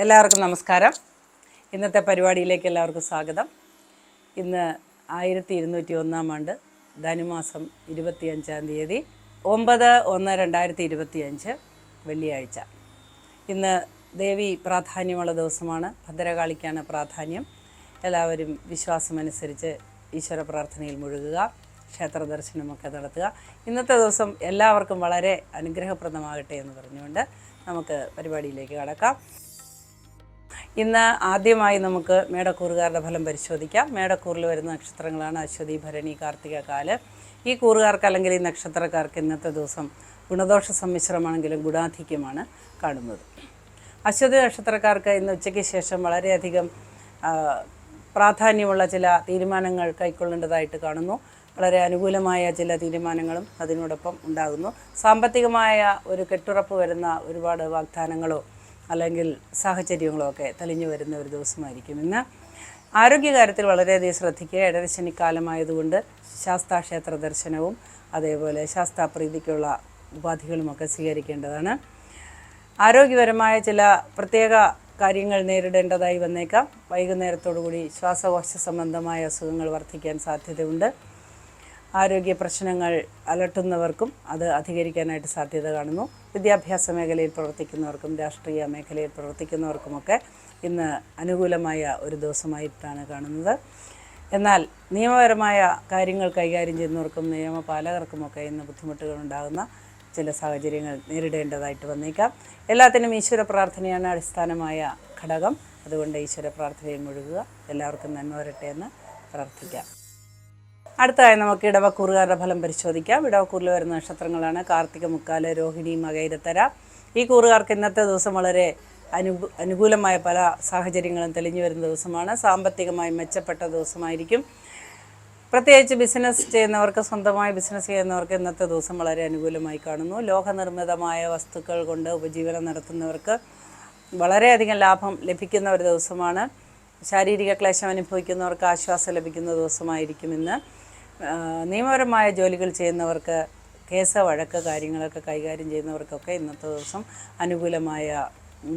എല്ലാവർക്കും നമസ്കാരം. ഇന്നത്തെ പരിപാടിയിലേക്ക് എല്ലാവർക്കും സ്വാഗതം. ഇന്ന് 1201 ആണ്ട് ധനുമാസം 25 തീയതി 9/1/2025 വെള്ളിയാഴ്ച. ഇന്ന് ദേവി പ്രാധാന്യമുള്ള ദിവസമാണ്. ഭദ്രകാളിക്കാണ് പ്രാധാന്യം. എല്ലാവരും വിശ്വാസമനുസരിച്ച് ഈശ്വര പ്രാർത്ഥനയിൽ മുഴുകുക, ക്ഷേത്ര ദർശനമൊക്കെ നടത്തുക. ഇന്നത്തെ ദിവസം എല്ലാവർക്കും വളരെ അനുഗ്രഹപ്രദമാകട്ടെ എന്ന് പറഞ്ഞുകൊണ്ട് നമുക്ക് പരിപാടിയിലേക്ക് കടക്കാം. ഇന്ന് ആദ്യമായി നമുക്ക് മേടക്കൂറുകാരുടെ ഫലം പരിശോധിക്കാം. മേടക്കൂറിൽ വരുന്ന നക്ഷത്രങ്ങളാണ് അശ്വതി, ഭരണി, കാർത്തിക, കാല്. ഈ കൂറുകാർക്ക് അല്ലെങ്കിൽ ഈ നക്ഷത്രക്കാർക്ക് ഇന്നത്തെ ദിവസം ഗുണദോഷ സമ്മിശ്രമാണെങ്കിലും ഗുണാധിക്യമാണ് കാണുന്നത്. അശ്വതി നക്ഷത്രക്കാർക്ക് ഇന്ന് ഉച്ചയ്ക്ക് ശേഷം വളരെയധികം പ്രാധാന്യമുള്ള ചില തീരുമാനങ്ങൾ കൈക്കൊള്ളേണ്ടതായിട്ട് കാണുന്നു. വളരെ അനുകൂലമായ ചില തീരുമാനങ്ങളും അതിനോടൊപ്പം ഉണ്ടാകുന്നു. സാമ്പത്തികമായ ഒരു കെട്ടുറപ്പ് വരുന്ന ഒരുപാട് വാഗ്ദാനങ്ങളോ അല്ലെങ്കിൽ സാഹചര്യങ്ങളോ ഒക്കെ തെളിഞ്ഞു വരുന്ന ഒരു ദിവസമായിരിക്കും ഇന്ന്. ആരോഗ്യകാര്യത്തിൽ വളരെയധികം ശ്രദ്ധിക്കുക. ഇടരശനിക്കാലമായതുകൊണ്ട് ശാസ്താക്ഷേത്ര ദർശനവും അതേപോലെ ശാസ്താപ്രീതിക്കുള്ള ഉപാധികളുമൊക്കെ സ്വീകരിക്കേണ്ടതാണ്. ആരോഗ്യപരമായ ചില പ്രത്യേക കാര്യങ്ങൾ നേരിടേണ്ടതായി വന്നേക്കാം. വൈകുന്നേരത്തോടുകൂടി ശ്വാസകോശ സംബന്ധമായ അസുഖങ്ങൾ വർദ്ധിക്കാൻ സാധ്യതയുണ്ട്. ആരോഗ്യ പ്രശ്നങ്ങൾ അലട്ടുന്നവർക്കും അത് അധികരിക്കാനായിട്ട് സാധ്യത കാണുന്നു. വിദ്യാഭ്യാസ മേഖലയിൽ പ്രവർത്തിക്കുന്നവർക്കും രാഷ്ട്രീയ മേഖലയിൽ പ്രവർത്തിക്കുന്നവർക്കുമൊക്കെ ഇന്ന് അനുകൂലമായ ഒരു ദിവസമായിട്ടാണ് കാണുന്നത്. എന്നാൽ നിയമപരമായ കാര്യങ്ങൾ കൈകാര്യം ചെയ്യുന്നവർക്കും നിയമപാലകർക്കുമൊക്കെ ഇന്ന് ബുദ്ധിമുട്ടുകൾ ഉണ്ടാകുന്ന ചില സാഹചര്യങ്ങൾ നേരിടേണ്ടതായിട്ട് വന്നേക്കാം. എല്ലാത്തിനും ഈശ്വര പ്രാർത്ഥനയാണ് അടിസ്ഥാനമായ ഘടകം. അതുകൊണ്ട് ഈശ്വര പ്രാർത്ഥനയിൽ മുഴുകുക. എല്ലാവർക്കും നന്മ വരട്ടെ എന്ന് പ്രാർത്ഥിക്കാം. അടുത്തതായി നമുക്ക് ഇടവക്കൂറുകാരുടെ ഫലം പരിശോധിക്കാം. ഇടവക്കൂറിൽ വരുന്ന നക്ഷത്രങ്ങളാണ് കാർത്തിക, മുക്കാല്, രോഹിണി, മകയിരത്തര. ഈ കൂറുകാർക്ക് ഇന്നത്തെ ദിവസം വളരെ അനുകൂലമായ പല സാഹചര്യങ്ങളും തെളിഞ്ഞു വരുന്ന ദിവസമാണ്. സാമ്പത്തികമായി മെച്ചപ്പെട്ട ദിവസമായിരിക്കും. പ്രത്യേകിച്ച് ബിസിനസ് ചെയ്യുന്നവർക്ക്, സ്വന്തമായി ബിസിനസ് ചെയ്യുന്നവർക്ക് ഇന്നത്തെ ദിവസം വളരെ അനുകൂലമായി കാണുന്നു. ലോഹനിർമ്മിതമായ വസ്തുക്കൾ കൊണ്ട് ഉപജീവനം നടത്തുന്നവർക്ക് വളരെയധികം ലാഭം ലഭിക്കുന്ന ഒരു ദിവസമാണ്. ശാരീരിക ക്ലേശം അനുഭവിക്കുന്നവർക്ക് ആശ്വാസം ലഭിക്കുന്ന ദിവസമായിരിക്കും ഇന്ന്. നിയമപരമായ ജോലികൾ ചെയ്യുന്നവർക്ക്, കേസ് വഴക്ക് കാര്യങ്ങളൊക്കെ കൈകാര്യം ചെയ്യുന്നവർക്കൊക്കെ ഇന്നത്തെ ദിവസം അനുകൂലമായ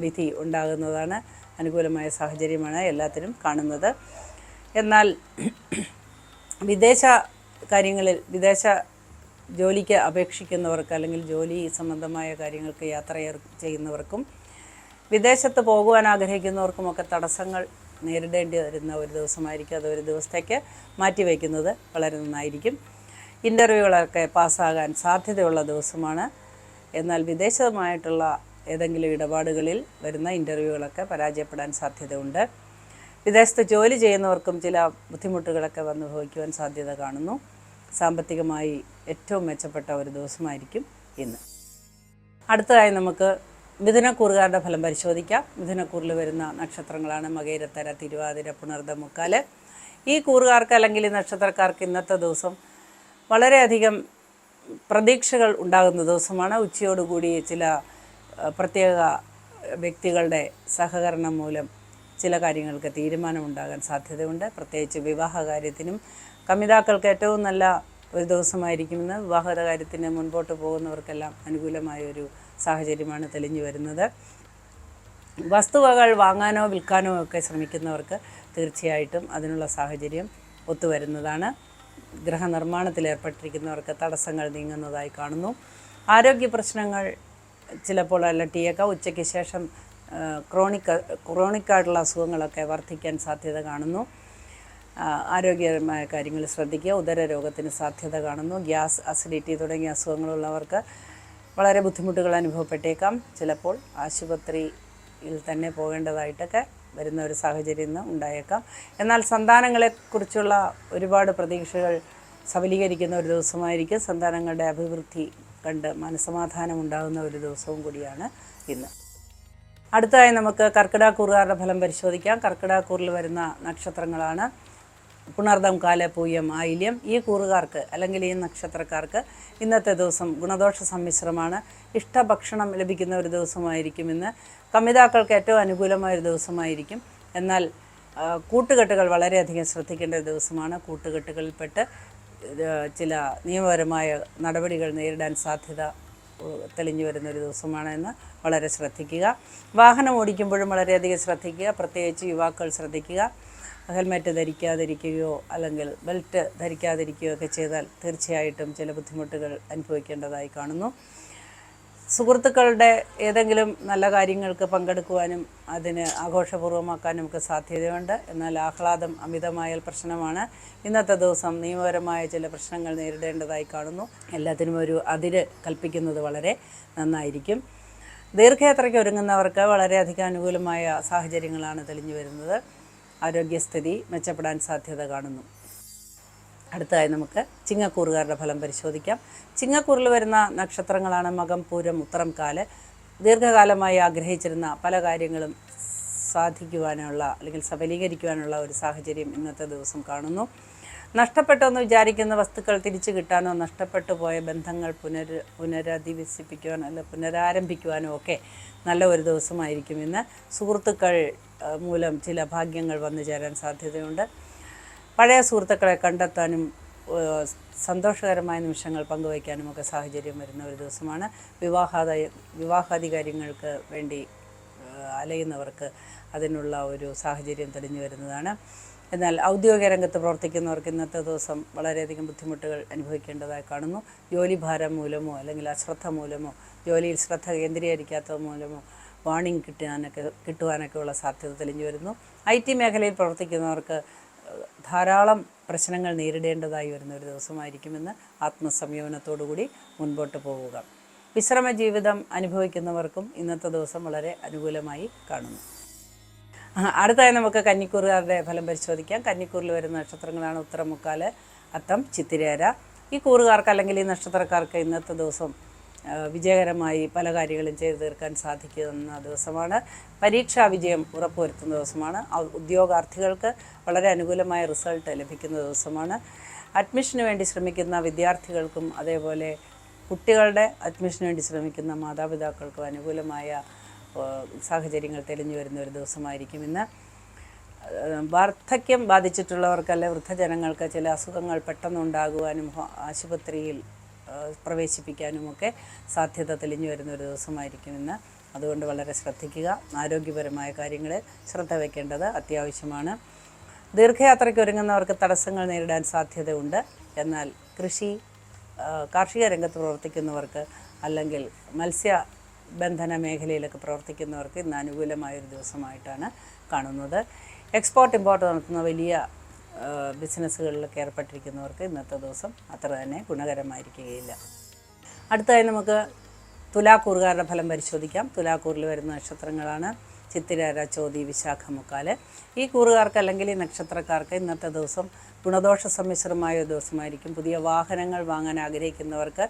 വിധി ഉണ്ടാകുന്നതാണ്. അനുകൂലമായ സാഹചര്യമാണ് എല്ലാത്തിനും കാണുന്നത്. എന്നാൽ വിദേശ കാര്യങ്ങളിൽ, വിദേശ ജോലിക്ക് അപേക്ഷിക്കുന്നവർക്ക് അല്ലെങ്കിൽ ജോലി സംബന്ധമായ കാര്യങ്ങൾക്ക് യാത്ര ചെയ്യുന്നവർക്കും വിദേശത്ത് പോകുവാൻ ആഗ്രഹിക്കുന്നവർക്കുമൊക്കെ തടസ്സങ്ങൾ നേരിടേണ്ടി വരുന്ന ഒരു ദിവസമായിരിക്കും. അതൊരു ദിവസത്തേക്ക് മാറ്റിവെക്കുന്നത് വളരെ നന്നായിരിക്കും. ഇൻ്റർവ്യൂകളൊക്കെ പാസ്സാകാൻ സാധ്യതയുള്ള ദിവസമാണ്. എന്നാൽ വിദേശമായിട്ടുള്ള ഏതെങ്കിലും ഇടപാടുകളിൽ വരുന്ന ഇൻ്റർവ്യൂകളൊക്കെ പരാജയപ്പെടാൻ സാധ്യതയുണ്ട്. വിദേശത്ത് ജോലി ചെയ്യുന്നവർക്കും ചില ബുദ്ധിമുട്ടുകളൊക്കെ വന്നു ഭവിക്കുവാൻ സാധ്യത കാണുന്നു. സാമ്പത്തികമായി ഏറ്റവും മെച്ചപ്പെട്ട ഒരു ദിവസമായിരിക്കും ഇന്ന്. അടുത്തതായി നമുക്ക് മിഥുനക്കൂറുകാരുടെ ഫലം പരിശോധിക്കാം. മിഥുനക്കൂറിൽ വരുന്ന നക്ഷത്രങ്ങളാണ് മകയിരത്തര, തിരുവാതിര, പുണർദം, മുക്കാല്. ഈ കൂറുകാർക്ക് അല്ലെങ്കിൽ ഈ നക്ഷത്രക്കാർക്ക് ഇന്നത്തെ ദിവസം വളരെയധികം പ്രതീക്ഷകൾ ഉണ്ടാകുന്ന ദിവസമാണ്. ഉച്ചയോടുകൂടി ചില പ്രത്യേക വ്യക്തികളുടെ സഹകരണം മൂലം ചില കാര്യങ്ങൾക്ക് തീരുമാനമുണ്ടാകാൻ സാധ്യതയുണ്ട്. പ്രത്യേകിച്ച് വിവാഹ കാര്യത്തിനും കമിതാക്കൾക്ക് ഏറ്റവും നല്ല ഒരു ദിവസമായിരിക്കുമെന്ന്. വിവാഹ കാര്യത്തിന് മുൻപോട്ട് പോകുന്നവർക്കെല്ലാം അനുകൂലമായൊരു സാഹചര്യമാണ് തെളിഞ്ഞു വരുന്നത്. വസ്തുവകൾ വാങ്ങാനോ വിൽക്കാനോ ഒക്കെ ശ്രമിക്കുന്നവർക്ക് തീർച്ചയായിട്ടും അതിനുള്ള സാഹചര്യം ഒത്തുവരുന്നതാണ്. ഗൃഹനിർമ്മാണത്തിൽ ഏർപ്പെട്ടിരിക്കുന്നവർക്ക് തടസ്സങ്ങൾ നീങ്ങുന്നതായി കാണുന്നു. ആരോഗ്യ പ്രശ്നങ്ങൾ ചിലപ്പോൾ അലട്ടിയേക്കാം. ഉച്ചയ്ക്ക് ശേഷം ക്രോണിക്കായിട്ടുള്ള അസുഖങ്ങളൊക്കെ വർദ്ധിക്കാൻ സാധ്യത കാണുന്നു. ആരോഗ്യപരമായ കാര്യങ്ങൾ ശ്രദ്ധിക്കുക. ഉദര രോഗത്തിന് സാധ്യത കാണുന്നു. ഗ്യാസ്, അസിഡിറ്റി തുടങ്ങിയ അസുഖങ്ങളുള്ളവർക്ക് വളരെ ബുദ്ധിമുട്ടുകൾ അനുഭവപ്പെട്ടേക്കാം. ചിലപ്പോൾ ആശുപത്രിയിൽ തന്നെ പോകേണ്ടതായിട്ടൊക്കെ വരുന്ന ഒരു സാഹചര്യം ഇന്ന് ഉണ്ടായേക്കാം. എന്നാൽ സന്താനങ്ങളെക്കുറിച്ചുള്ള ഒരുപാട് പ്രതീക്ഷകൾ സഫലീകരിക്കുന്ന ഒരു ദിവസമായിരിക്കും. സന്താനങ്ങളുടെ അഭിവൃദ്ധി കണ്ട് മനസ്സമാധാനം ഉണ്ടാകുന്ന ഒരു ദിവസവും കൂടിയാണ് ഇന്ന്. അടുത്തതായി നമുക്ക് കർക്കിടകക്കൂറുകാരുടെ ഫലം പരിശോധിക്കാം. കർക്കിടകക്കൂറിൽ വരുന്ന നക്ഷത്രങ്ങളാണ് പുണർദം, കാല, പൂയം, ആയില്യം. ഈ കൂറുകാർക്ക് അല്ലെങ്കിൽ ഈ നക്ഷത്രക്കാർക്ക് ഇന്നത്തെ ദിവസം ഗുണദോഷ സമ്മിശ്രമാണ്. ഇഷ്ടഭക്ഷണം ലഭിക്കുന്ന ഒരു ദിവസമായിരിക്കും ഇന്ന്. കമിതാക്കൾക്ക് ഏറ്റവും അനുകൂലമായ ഒരു ദിവസമായിരിക്കും. എന്നാൽ കൂട്ടുകെട്ടുകൾ വളരെയധികം ശ്രദ്ധിക്കേണ്ട ഒരു ദിവസമാണ്. കൂട്ടുകെട്ടുകളിൽപ്പെട്ട് ചില നിയമപരമായ നടപടികൾ നേരിടാൻ സാധ്യത തെളിഞ്ഞു വരുന്നൊരു ദിവസമാണ് എന്ന് വളരെ ശ്രദ്ധിക്കുക. വാഹനം ഓടിക്കുമ്പോഴും വളരെയധികം ശ്രദ്ധിക്കുക. പ്രത്യേകിച്ച് യുവാക്കൾ ശ്രദ്ധിക്കുക. ഹെൽമെറ്റ് ധരിക്കാതിരിക്കുകയോ അല്ലെങ്കിൽ ബെൽറ്റ് ധരിക്കാതിരിക്കുകയോ ഒക്കെ ചെയ്താൽ തീർച്ചയായിട്ടും ചില ബുദ്ധിമുട്ടുകൾ അനുഭവിക്കേണ്ടതായി കാണുന്നു. സുഹൃത്തുക്കളുടെ ഏതെങ്കിലും നല്ല കാര്യങ്ങൾക്ക് പങ്കെടുക്കുവാനും അതിന് ആഘോഷപൂർവ്വമാക്കാനും ഒക്കെ സാധ്യതയുണ്ട്. എന്നാൽ ആഹ്ലാദം അമിതമായാൽ പ്രശ്നമാണ്. ഇന്നത്തെ ദിവസം നിയമപരമായ ചില പ്രശ്നങ്ങൾ നേരിടേണ്ടതായി കാണുന്നു. എല്ലാത്തിനും ഒരു അതിര് കൽപ്പിക്കുന്നത് വളരെ നന്നായിരിക്കും. ദീർഘയാത്രയ്ക്ക് ഒരുങ്ങുന്നവർക്ക് വളരെയധികം അനുകൂലമായ സാഹചര്യങ്ങളാണ് തെളിഞ്ഞു വരുന്നത്. ആരോഗ്യസ്ഥിതി മെച്ചപ്പെടാൻ സാധ്യത കാണുന്നു. അടുത്തതായി നമുക്ക് ചിങ്ങക്കൂറുകാരുടെ ഫലം പരിശോധിക്കാം. ചിങ്ങക്കൂറിൽ വരുന്ന നക്ഷത്രങ്ങളാണ് മകം, പൂരം, ഉത്തരം, കാല്. ദീർഘകാലമായി ആഗ്രഹിച്ചിരുന്ന പല കാര്യങ്ങളും സാധിക്കുവാനുള്ള അല്ലെങ്കിൽ സഫലീകരിക്കുവാനുള്ള ഒരു സാഹചര്യം ഇന്നത്തെ ദിവസം കാണുന്നു. നഷ്ടപ്പെട്ടെന്ന് വിചാരിക്കുന്ന വസ്തുക്കൾ തിരിച്ചു കിട്ടാനോ നഷ്ടപ്പെട്ടു പോയ ബന്ധങ്ങൾ പുനരധിവസിപ്പിക്കുവാനോ അല്ല പുനരാരംഭിക്കുവാനോ ഒക്കെ നല്ല ഒരു ദിവസമായിരിക്കും ഇന്ന്. സുഹൃത്തുക്കൾ മൂലം ചില ഭാഗ്യങ്ങൾ വന്നു ചേരാൻ സാധ്യതയുണ്ട്. പഴയ സുഹൃത്തുക്കളെ കണ്ടെത്താനും സന്തോഷകരമായ നിമിഷങ്ങൾ പങ്കുവയ്ക്കാനും ഒക്കെ സാഹചര്യം വരുന്ന ഒരു ദിവസമാണ്. വിവാഹാദി കാര്യങ്ങൾക്ക് വേണ്ടി അലയുന്നവർക്ക് അതിനുള്ള ഒരു സാഹചര്യം തെളിഞ്ഞു വരുന്നതാണ്. എന്നാൽ ഔദ്യോഗിക രംഗത്ത് പ്രവർത്തിക്കുന്നവർക്ക് ഇന്നത്തെ ദിവസം വളരെയധികം ബുദ്ധിമുട്ടുകൾ അനുഭവിക്കേണ്ടതായി കാണുന്നു. ജോലിഭാരം മൂലമോ അല്ലെങ്കിൽ അശ്രദ്ധ മൂലമോ ജോലിയിൽ ശ്രദ്ധ കേന്ദ്രീകരിക്കാത്തത് മൂലമോ വാണിംഗ് കിട്ടുവാനൊക്കെ ഉള്ള സാധ്യത തെളിഞ്ഞു വരുന്നു. IT മേഖലയിൽ പ്രവർത്തിക്കുന്നവർക്ക് ധാരാളം പ്രശ്നങ്ങൾ നേരിടേണ്ടതായി വരുന്ന ഒരു ദിവസമായിരിക്കുമെന്ന് ആത്മസംയമനത്തോടുകൂടി മുൻപോട്ട് പോവുക. വിശ്രമ ജീവിതം അനുഭവിക്കുന്നവർക്കും ഇന്നത്തെ ദിവസം വളരെ അനുകൂലമായി കാണുന്നു. അടുത്തായി നമുക്ക് കന്നിക്കൂറുകാരുടെ ഫലം പരിശോധിക്കാം. കന്നിക്കൂറിൽ വരുന്ന നക്ഷത്രങ്ങളാണ് ഉത്തരം, മുക്കാല്, അത്തം, ചിത്തിരേര. ഈ കൂറുകാർക്ക് അല്ലെങ്കിൽ ഈ നക്ഷത്രക്കാർക്ക് ഇന്നത്തെ ദിവസം വിജയകരമായി പല കാര്യങ്ങളും ചെയ്തു തീർക്കാൻ സാധിക്കുന്ന ദിവസമാണ്. പരീക്ഷാ വിജയം ഉറപ്പുവരുത്തുന്ന ദിവസമാണ്. ഉദ്യോഗാർത്ഥികൾക്ക് വളരെ അനുകൂലമായ റിസൾട്ട് ലഭിക്കുന്ന ദിവസമാണ്. അഡ്മിഷന് വേണ്ടി ശ്രമിക്കുന്ന വിദ്യാർത്ഥികൾക്കും അതേപോലെ കുട്ടികളുടെ അഡ്മിഷന് വേണ്ടി ശ്രമിക്കുന്ന മാതാപിതാക്കൾക്കും അനുകൂലമായ സാഹചര്യങ്ങൾ തെളിഞ്ഞു വരുന്ന ഒരു ദിവസമായിരിക്കും ഇന്ന്. വാർദ്ധക്യം ബാധിച്ചിട്ടുള്ളവർക്ക് അല്ലെ വൃദ്ധജനങ്ങൾക്ക് ചില അസുഖങ്ങൾ പെട്ടെന്നുണ്ടാകുവാനും ആശുപത്രിയിൽ പ്രവേശിപ്പിക്കാനുമൊക്കെ സാധ്യത തെളിഞ്ഞു വരുന്ന ഒരു ദിവസമായിരിക്കും ഇന്ന്. അതുകൊണ്ട് വളരെ ശ്രദ്ധിക്കുക. ആരോഗ്യപരമായ കാര്യങ്ങളിൽ ശ്രദ്ധ വയ്ക്കേണ്ടത് അത്യാവശ്യമാണ്. ദീർഘയാത്രയ്ക്ക് ഒരുങ്ങുന്നവർക്ക് തടസ്സങ്ങൾ നേരിടാൻ സാധ്യതയുണ്ട്. എന്നാൽ കാർഷിക രംഗത്ത് പ്രവർത്തിക്കുന്നവർക്ക് അല്ലെങ്കിൽ മത്സ്യബന്ധന മേഖലയിലൊക്കെ പ്രവർത്തിക്കുന്നവർക്ക് ഇന്ന് അനുകൂലമായൊരു ദിവസമായിട്ടാണ് കാണുന്നത്. എക്സ്പോർട്ട് ഇമ്പോർട്ട് നടത്തുന്ന വലിയ ബിസിനസ്സുകളിലൊക്കെ ഏർപ്പെട്ടിരിക്കുന്നവർക്ക് ഇന്നത്തെ ദിവസം അത്ര തന്നെ ഗുണകരമായിരിക്കുകയില്ല. അടുത്തതായി നമുക്ക് തുലാക്കൂറുകാരുടെ ഫലം പരിശോധിക്കാം. തുലാക്കൂറിൽ വരുന്ന നക്ഷത്രങ്ങളാണ് ചിത്തിര, ചോതി, വിശാഖ, മുക്കാല്. ഈ കൂറുകാർക്ക് അല്ലെങ്കിൽ ഈ നക്ഷത്രക്കാർക്ക് ഇന്നത്തെ ദിവസം ഗുണദോഷ സമ്മിശ്രമായ ഒരു ദിവസമായിരിക്കും. പുതിയ വാഹനങ്ങൾ വാങ്ങാൻ ആഗ്രഹിക്കുന്നവർക്ക്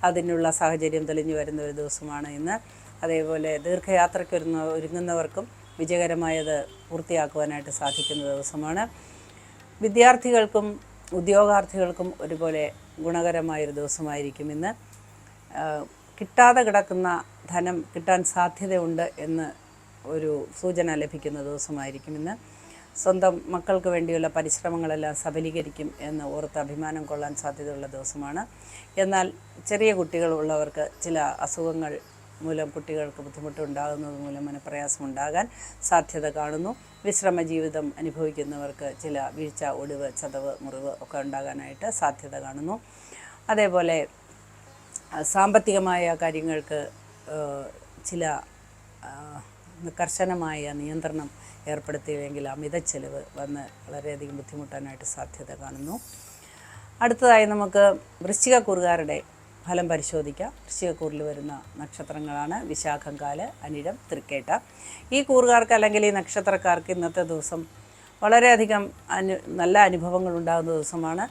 അതിനുള്ള സാഹചര്യം തെളിഞ്ഞു വരുന്ന ഒരു ദിവസമാണ് ഇന്ന്. അതേപോലെ ദീർഘയാത്രയ്ക്ക് ഒരുങ്ങുന്നവർക്കും വിജയകരമായത് പൂർത്തിയാക്കുവാനായിട്ട് സാധിക്കുന്ന ദിവസമാണ്. വിദ്യാർത്ഥികൾക്കും ഉദ്യോഗാർത്ഥികൾക്കും ഒരുപോലെ ഗുണകരമായൊരു ദിവസമായിരിക്കും ഇന്ന്. കിട്ടാതെ കിടക്കുന്ന ധനം കിട്ടാൻ സാധ്യതയുണ്ട് എന്ന് ഒരു സൂചന ലഭിക്കുന്ന ദിവസമായിരിക്കും ഇന്ന്. സ്വന്തം മക്കൾക്ക് വേണ്ടിയുള്ള പരിശ്രമങ്ങളെല്ലാം സഫലീകരിക്കും എന്ന് ഓർത്ത് അഭിമാനം കൊള്ളാൻ സാധ്യതയുള്ള ദിവസമാണ്. എന്നാൽ ചെറിയ കുട്ടികളുള്ളവർക്ക് ചില അസുഖങ്ങൾ മൂലം കുട്ടികൾക്ക് ബുദ്ധിമുട്ടുണ്ടാകുന്നത് മൂലം മനപ്രയാസമുണ്ടാകാൻ സാധ്യത കാണുന്നു. വിശ്രമ ജീവിതം അനുഭവിക്കുന്നവർക്ക് ചില വീഴ്ച, ഒടിവ്, ചതവ്, മുറിവ് ഒക്കെ ഉണ്ടാകാനായിട്ട് സാധ്യത കാണുന്നു. അതേപോലെ സാമ്പത്തികമായ കാര്യങ്ങൾക്ക് ചില കർശനമായ നിയന്ത്രണം ഏർപ്പെടുത്തിയില്ലെങ്കിൽ അമിത ചെലവ് വന്ന് വളരെയധികം ബുദ്ധിമുട്ടാനായിട്ട് സാധ്യത കാണുന്നു. അടുത്തതായി നമുക്ക് വൃശ്ചികക്കൂറുകാരുടെ ഫലം പരിശോധിക്കാം. വൃശ്ചികക്കൂറിൽ വരുന്ന നക്ഷത്രങ്ങളാണ് വിശാഖം, കാല്, അനിഴം, തൃക്കേട്ട. ഈ കൂറുകാർക്ക് അല്ലെങ്കിൽ ഈ നക്ഷത്രക്കാർക്ക് ഇന്നത്തെ ദിവസം വളരെയധികം നല്ല അനുഭവങ്ങൾ ഉണ്ടാകുന്ന ദിവസമാണ്.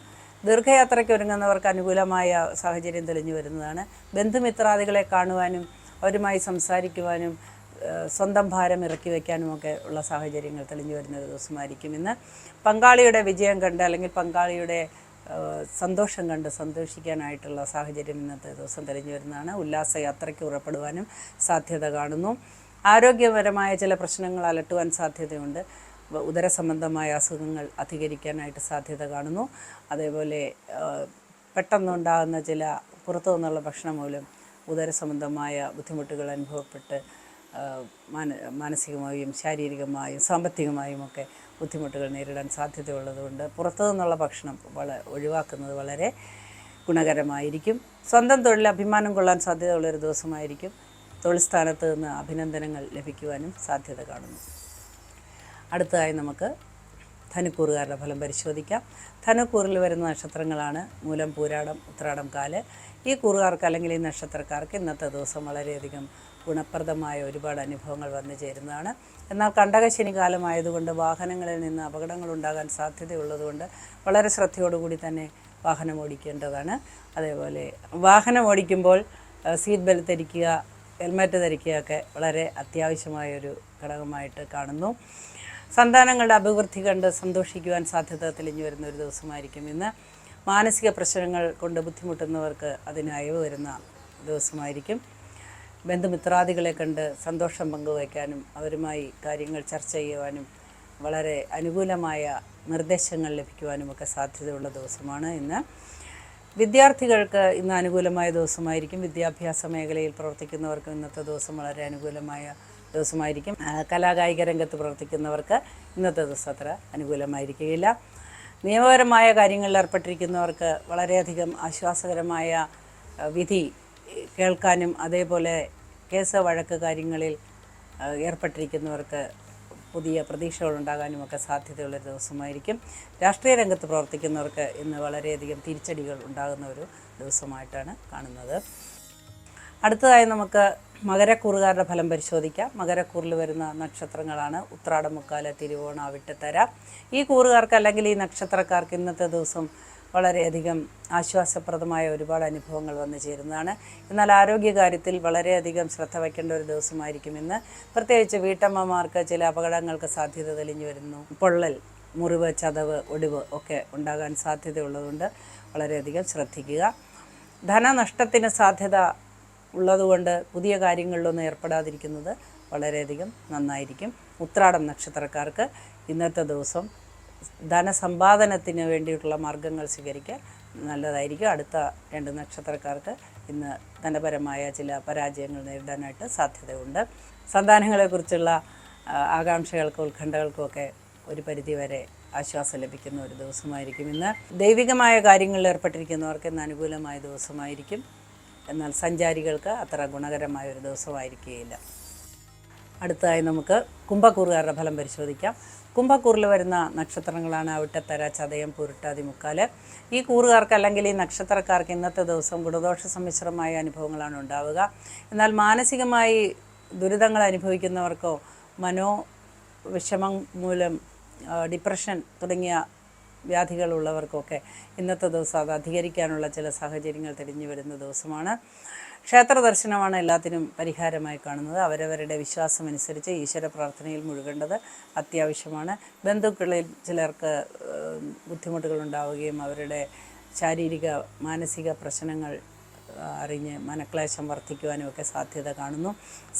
ദീർഘയാത്രയ്ക്ക് ഒരുങ്ങുന്നവർക്ക് അനുകൂലമായ സാഹചര്യം തെളിഞ്ഞു വരുന്നതാണ്. ബന്ധുമിത്രാദികളെ കാണുവാനും അവരുമായി സംസാരിക്കുവാനും സ്വന്തം ഭാരം ഇറക്കി വയ്ക്കാനുമൊക്കെ ഉള്ള സാഹചര്യങ്ങൾ തെളിഞ്ഞു വരുന്ന ഒരു ദിവസമായിരിക്കും ഇന്ന്. പങ്കാളിയുടെ വിജയം കണ്ട് അല്ലെങ്കിൽ പങ്കാളിയുടെ സന്തോഷം കണ്ട് സന്തോഷിക്കാനായിട്ടുള്ള സാഹചര്യം ഇന്നത്തെ ദിവസം തെളിഞ്ഞു വരുന്നതാണ്. ഉല്ലാസയാത്രയ്ക്ക് പുറപ്പെടുവാനും സാധ്യത കാണുന്നു. ആരോഗ്യപരമായ ചില പ്രശ്നങ്ങൾ അലട്ടുവാൻ സാധ്യതയുണ്ട്. ഉദരസംബന്ധമായ അസുഖങ്ങൾ അധികരിക്കാനായിട്ട് സാധ്യത കാണുന്നു. അതേപോലെ പെട്ടെന്നുണ്ടാകുന്ന ചില പുറത്തു നിന്നുള്ള ഭക്ഷണം മൂലം ഉദര സംബന്ധമായ ബുദ്ധിമുട്ടുകൾ അനുഭവപ്പെട്ട് മാനസികമായും ശാരീരികമായും സാമ്പത്തികമായും ഒക്കെ ബുദ്ധിമുട്ടുകൾ നേരിടാൻ സാധ്യതയുള്ളതുകൊണ്ട് പുറത്തു നിന്നുള്ള ഭക്ഷണം ഒഴിവാക്കുന്നത് വളരെ ഗുണകരമായിരിക്കും. സ്വന്തം തൊഴിൽ അഭിമാനം കൊള്ളാൻ സാധ്യതയുള്ളൊരു ദിവസമായിരിക്കും. തൊഴിൽ സ്ഥാനത്ത് നിന്ന് അഭിനന്ദനങ്ങൾ ലഭിക്കുവാനും സാധ്യത കാണുന്നു. അടുത്തതായി നമുക്ക് ധനുക്കൂറുകാരുടെ ഫലം പരിശോധിക്കാം. ധനുക്കൂറിൽ വരുന്ന നക്ഷത്രങ്ങളാണ് മൂലം, പൂരാടം, ഉത്രാടം, കാല്. ഈ കൂറുകാർക്ക് അല്ലെങ്കിൽ ഈ നക്ഷത്രക്കാർക്ക് ഇന്നത്തെ ദിവസം വളരെയധികം ഗുണപ്രദമായ ഒരുപാട് അനുഭവങ്ങൾ വന്നു ചേരുന്നതാണ്. എന്നാൽ കണ്ടകശനി കാലമായതുകൊണ്ട് വാഹനങ്ങളിൽ നിന്ന് അപകടങ്ങൾ ഉണ്ടാകാൻ സാധ്യതയുള്ളതുകൊണ്ട് വളരെ ശ്രദ്ധയോടുകൂടി തന്നെ വാഹനം ഓടിക്കേണ്ടതാണ്. അതേപോലെ വാഹനം ഓടിക്കുമ്പോൾ സീറ്റ് ബെൽറ്റ് ധരിക്കുക, ഹെൽമറ്റ് ധരിക്കുകയൊക്കെ വളരെ അത്യാവശ്യമായൊരു ഘടകമായിട്ട് കാണുന്നു. സന്താനങ്ങളുടെ അഭിവൃദ്ധി കണ്ട് സന്തോഷിക്കുവാൻ സാധ്യത തെളിഞ്ഞു വരുന്ന ഒരു ദിവസമായിരിക്കും ഇന്ന്. മാനസിക പ്രശ്നങ്ങൾ കൊണ്ട് ബുദ്ധിമുട്ടുന്നവർക്ക് അതിന് അയവ് വരുന്ന ദിവസമായിരിക്കും. ബന്ധുമിത്രാദികളെ കണ്ട് സന്തോഷം പങ്കുവയ്ക്കാനും അവരുമായി കാര്യങ്ങൾ ചർച്ച ചെയ്യുവാനും വളരെ അനുകൂലമായ നിർദ്ദേശങ്ങൾ ലഭിക്കുവാനുമൊക്കെ സാധ്യതയുള്ള ദിവസമാണ് ഇന്ന്. വിദ്യാർത്ഥികൾക്ക് ഇന്ന് അനുകൂലമായ ദിവസമായിരിക്കും. വിദ്യാഭ്യാസ മേഖലയിൽ പ്രവർത്തിക്കുന്നവർക്ക് ഇന്നത്തെ ദിവസം വളരെ അനുകൂലമായ ദിവസമായിരിക്കും. കലാകായിക രംഗത്ത് പ്രവർത്തിക്കുന്നവർക്ക് ഇന്നത്തെ ദിവസം അത്ര അനുകൂലമായിരിക്കുകയില്ല. നിയമപരമായ കാര്യങ്ങളിൽ ഏർപ്പെട്ടിരിക്കുന്നവർക്ക് വളരെയധികം ആശ്വാസകരമായ വിധി കേൾക്കാനും അതേപോലെ കേസ് വഴക്ക് കാര്യങ്ങളിൽ ഏർപ്പെട്ടിരിക്കുന്നവർക്ക് പുതിയ പ്രതീക്ഷകളുണ്ടാകാനുമൊക്കെ സാധ്യതയുള്ളൊരു ദിവസമായിരിക്കും. രാഷ്ട്രീയ രംഗത്ത് പ്രവർത്തിക്കുന്നവർക്ക് ഇന്ന് വളരെയധികം തിരിച്ചടികൾ ഉണ്ടാകുന്ന ഒരു ദിവസമായിട്ടാണ് കാണുന്നത്. അടുത്തതായി നമുക്ക് മകരക്കൂറുകാരുടെ ഫലം പരിശോധിക്കാം. മകരക്കൂറിൽ വരുന്ന നക്ഷത്രങ്ങളാണ് ഉത്രാടം, മുക്കാല, തിരുവോണ, അവിട്ടത്തര. ഈ കൂറുകാർക്ക് അല്ലെങ്കിൽ ഈ നക്ഷത്രക്കാർക്ക് ഇന്നത്തെ ദിവസം വളരെയധികം ആശ്വാസപ്രദമായ ഒരുപാട് അനുഭവങ്ങൾ വന്നു ചേരുന്നതാണ്. എന്നാൽ ആരോഗ്യകാര്യത്തിൽ വളരെയധികം ശ്രദ്ധ വയ്ക്കേണ്ട ഒരു ദിവസമായിരിക്കും ഇന്ന്. പ്രത്യേകിച്ച് വീട്ടമ്മമാർക്ക് ചില അപകടങ്ങൾക്ക് സാധ്യത തെളിഞ്ഞു വരുന്നു. പൊള്ളൽ, മുറിവ്, ചതവ്, ഒടിവ് ഒക്കെ ഉണ്ടാകാൻ സാധ്യതയുള്ളതുകൊണ്ട് വളരെയധികം ശ്രദ്ധിക്കുക. ധനനഷ്ടത്തിന് സാധ്യത ഉള്ളതുകൊണ്ട് പുതിയ കാര്യങ്ങളിലൊന്നും ഏർപ്പെടാതിരിക്കുന്നത് വളരെയധികം നന്നായിരിക്കും. ഉത്രാടം നക്ഷത്രക്കാർക്ക് ഇന്നത്തെ ദിവസം ധനസമ്പാദനത്തിന് വേണ്ടിയിട്ടുള്ള മാർഗങ്ങൾ സ്വീകരിക്കാൻ നല്ലതായിരിക്കും. അടുത്ത 2 നക്ഷത്രക്കാർക്ക് ഇന്ന് ധനപരമായ ചില പരാജയങ്ങൾ നേരിടാനായിട്ട് സാധ്യതയുണ്ട്. സന്താനങ്ങളെക്കുറിച്ചുള്ള ആകാംക്ഷകൾക്കും ഉത്കണ്ഠകൾക്കുമൊക്കെ ഒരു പരിധിവരെ ആശ്വാസം ലഭിക്കുന്ന ഒരു ദിവസമായിരിക്കും ഇന്ന്. ദൈവികമായ കാര്യങ്ങളിൽ ഏർപ്പെട്ടിരിക്കുന്നവർക്ക് ഇന്ന് അനുകൂലമായ ദിവസമായിരിക്കും. എന്നാൽ സഞ്ചാരികൾക്ക് അത്ര ഗുണകരമായ ഒരു ദിവസമായിരിക്കുകയില്ല. അടുത്തതായി നമുക്ക് കുംഭക്കൂറുകാരുടെ ഫലം പരിശോധിക്കാം. കുംഭക്കൂറിൽ വരുന്ന നക്ഷത്രങ്ങളാണ് അവിട്ടത്തര, ചതയം, പൂരുട്ടാതി, മുക്കാല്. ഈ കൂറുകാർക്ക് അല്ലെങ്കിൽ ഈ നക്ഷത്രക്കാർക്ക് ഇന്നത്തെ ദിവസം ഗുണദോഷ സമ്മിശ്രമായ അനുഭവങ്ങളാണ് ഉണ്ടാവുക. എന്നാൽ മാനസികമായി ദുരിതങ്ങൾ അനുഭവിക്കുന്നവർക്കോ മനോവിഷമം മൂലം ഡിപ്രഷൻ തുടങ്ങിയ വ്യാധികളുള്ളവർക്കൊക്കെ ഇന്നത്തെ ദിവസം അത് അധികരിക്കാനുള്ള ചില സാഹചര്യങ്ങൾ തെളിഞ്ഞു വരുന്ന ദിവസമാണ്. ക്ഷേത്ര ദർശനമാണ് എല്ലാത്തിനും പരിഹാരമായി കാണുന്നത്. അവരവരുടെ വിശ്വാസമനുസരിച്ച് ഈശ്വര പ്രാർത്ഥനയിൽ മുഴുകേണ്ടത് അത്യാവശ്യമാണ്. ബന്ധുക്കളിൽ ചിലർക്ക് ബുദ്ധിമുട്ടുകൾ ഉണ്ടാവുകയും അവരുടെ ശാരീരിക മാനസിക പ്രശ്നങ്ങൾ അറിഞ്ഞ് മനക്ലേശം വർദ്ധിക്കുവാനും ഒക്കെ സാധ്യത കാണുന്നു.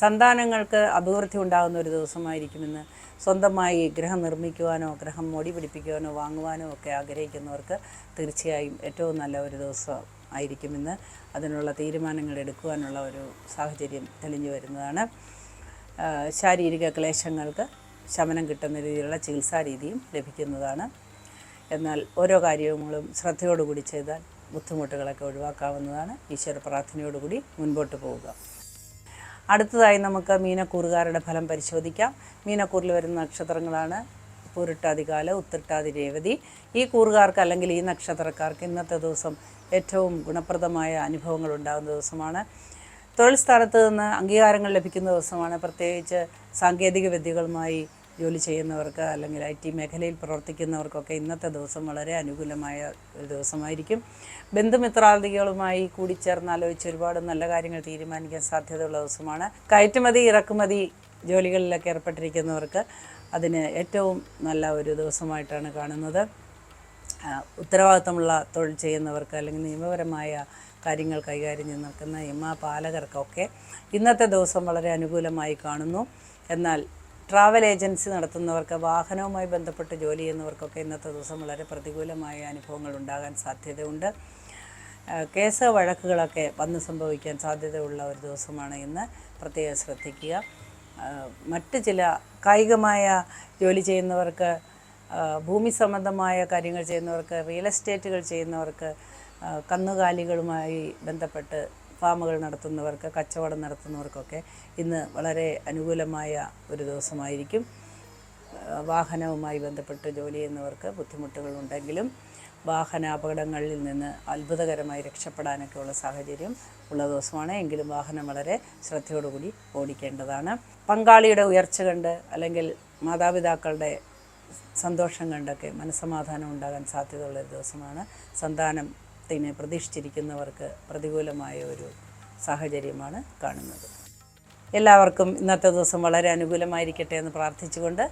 സന്താനങ്ങൾക്ക് അഭിവൃദ്ധി ഉണ്ടാകുന്ന ഒരു ദിവസമായിരിക്കുമെന്ന്. സ്വന്തമായി ഗൃഹം നിർമ്മിക്കുവാനോ ഗൃഹം മോടി പിടിപ്പിക്കുവാനോ വാങ്ങുവാനോ ഒക്കെ ആഗ്രഹിക്കുന്നവർക്ക് തീർച്ചയായും ഏറ്റവും നല്ല ഒരു ദിവസം ആയിരിക്കുമെന്ന്. അതിനുള്ള തീരുമാനങ്ങൾ എടുക്കുവാനുള്ള ഒരു സാഹചര്യം തെളിഞ്ഞു വരുന്നതാണ്. ശാരീരിക ക്ലേശങ്ങൾക്ക് ശമനം കിട്ടുന്ന രീതിയിലുള്ള ചികിത്സാ രീതിയും ലഭിക്കുന്നതാണ്. എന്നാൽ ഓരോ കാര്യങ്ങളും ശ്രദ്ധയോടുകൂടി ചെയ്താൽ ബുദ്ധിമുട്ടുകളൊക്കെ ഒഴിവാക്കാവുന്നതാണ്. ഈശ്വര പ്രാർത്ഥനയോടുകൂടി മുൻപോട്ട് പോവുക. അടുത്തതായി നമുക്ക് മീനക്കൂറുകാരുടെ ഫലം പരിശോധിക്കാം. മീനക്കൂറിൽ വരുന്ന നക്ഷത്രങ്ങളാണ് പൂരുട്ടാതികാല, ഉത്രട്ടാതി, രേവതി. ഈ കൂറുകാർക്ക് അല്ലെങ്കിൽ ഈ നക്ഷത്രക്കാർക്ക് ഇന്നത്തെ ദിവസം ഏറ്റവും ഗുണപ്രദമായ അനുഭവങ്ങൾ ഉണ്ടാകുന്ന ദിവസമാണ്. തൊഴിൽ സ്ഥാനത്ത് നിന്ന് അംഗീകാരങ്ങൾ ലഭിക്കുന്ന ദിവസമാണ്. പ്രത്യേകിച്ച് സാങ്കേതിക വിദ്യകളുമായി ജോലി ചെയ്യുന്നവർക്ക് അല്ലെങ്കിൽ IT മേഖലയിൽ പ്രവർത്തിക്കുന്നവർക്കൊക്കെ ഇന്നത്തെ ദിവസം വളരെ അനുകൂലമായ ഒരു ദിവസമായിരിക്കും. ബന്ധുമിത്രാദികളുമായി കൂടിച്ചേർന്ന് ആലോചിച്ച് ഒരുപാട് നല്ല കാര്യങ്ങൾ തീരുമാനിക്കാൻ സാധ്യതയുള്ള ദിവസമാണ്. കയറ്റുമതി ഇറക്കുമതി ജോലികളിലൊക്കെ ഏർപ്പെട്ടിരിക്കുന്നവർക്ക് അതിന് ഏറ്റവും നല്ല ഒരു ദിവസമായിട്ടാണ് കാണുന്നത്. ഉത്തരവാദിത്തമുള്ള തൊഴിൽ ചെയ്യുന്നവർക്ക് അല്ലെങ്കിൽ നിയമപരമായ കാര്യങ്ങൾ കൈകാര്യം ചെയ്ത് നിൽക്കുന്ന നിയമപാലകർക്കൊക്കെ ഇന്നത്തെ ദിവസം വളരെ അനുകൂലമായി കാണുന്നു. എന്നാൽ ട്രാവൽ ഏജൻസി നടത്തുന്നവർക്ക്, വാഹനവുമായി ബന്ധപ്പെട്ട് ജോലി ചെയ്യുന്നവർക്കൊക്കെ ഇന്നത്തെ ദിവസം വളരെ പ്രതികൂലമായ അനുഭവങ്ങൾ ഉണ്ടാകാൻ സാധ്യതയുണ്ട്. കേസ് വഴക്കുകളൊക്കെ വന്ന് സംഭവിക്കാൻ സാധ്യതയുള്ള ഒരു ദിവസമാണ് ഇന്ന്. പ്രത്യേകം ശ്രദ്ധിക്കുക. മറ്റ് ചില കായികമായ ജോലി ചെയ്യുന്നവർക്ക്, ഭൂമി സംബന്ധമായ കാര്യങ്ങൾ ചെയ്യുന്നവർക്ക്, റിയൽ എസ്റ്റേറ്റുകൾ ചെയ്യുന്നവർക്ക്, കന്നുകാലികളുമായി ബന്ധപ്പെട്ട് ഫാമുകൾ നടത്തുന്നവർക്ക്, കച്ചവടം നടത്തുന്നവർക്കൊക്കെ ഇന്ന് വളരെ അനുകൂലമായ ഒരു ദിവസമായിരിക്കും. വാഹനവുമായി ബന്ധപ്പെട്ട് ജോലി ചെയ്യുന്നവർക്ക് ബുദ്ധിമുട്ടുകളുണ്ടെങ്കിലും വാഹനാപകടങ്ങളിൽ നിന്ന് അത്ഭുതകരമായി രക്ഷപ്പെടാനൊക്കെയുള്ള സാഹചര്യം ഉള്ള ദിവസമാണ്. എങ്കിലും വാഹനം വളരെ ശ്രദ്ധയോടുകൂടി ഓടിക്കേണ്ടതാണ്. പങ്കാളിയുടെ ഉയർച്ച കണ്ട് അല്ലെങ്കിൽ മാതാപിതാക്കളുടെ സന്തോഷം കണ്ടൊക്കെ മനസ്സമാധാനം ഉണ്ടാകാൻ സാധ്യതയുള്ളൊരു ദിവസമാണ്. സന്താനത്തിനെ പ്രതീക്ഷിച്ചിരിക്കുന്നവർക്ക് പ്രതികൂലമായ ഒരു സാഹചര്യമാണ് കാണുന്നത്. എല്ലാവർക്കും ഇന്നത്തെ ദിവസം വളരെ അനുകൂലമായിരിക്കട്ടെ എന്ന് പ്രാർത്ഥിച്ചുകൊണ്ട്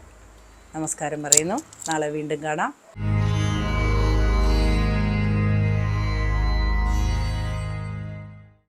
നമസ്കാരം പറയുന്നു. നാളെ വീണ്ടും കാണാം.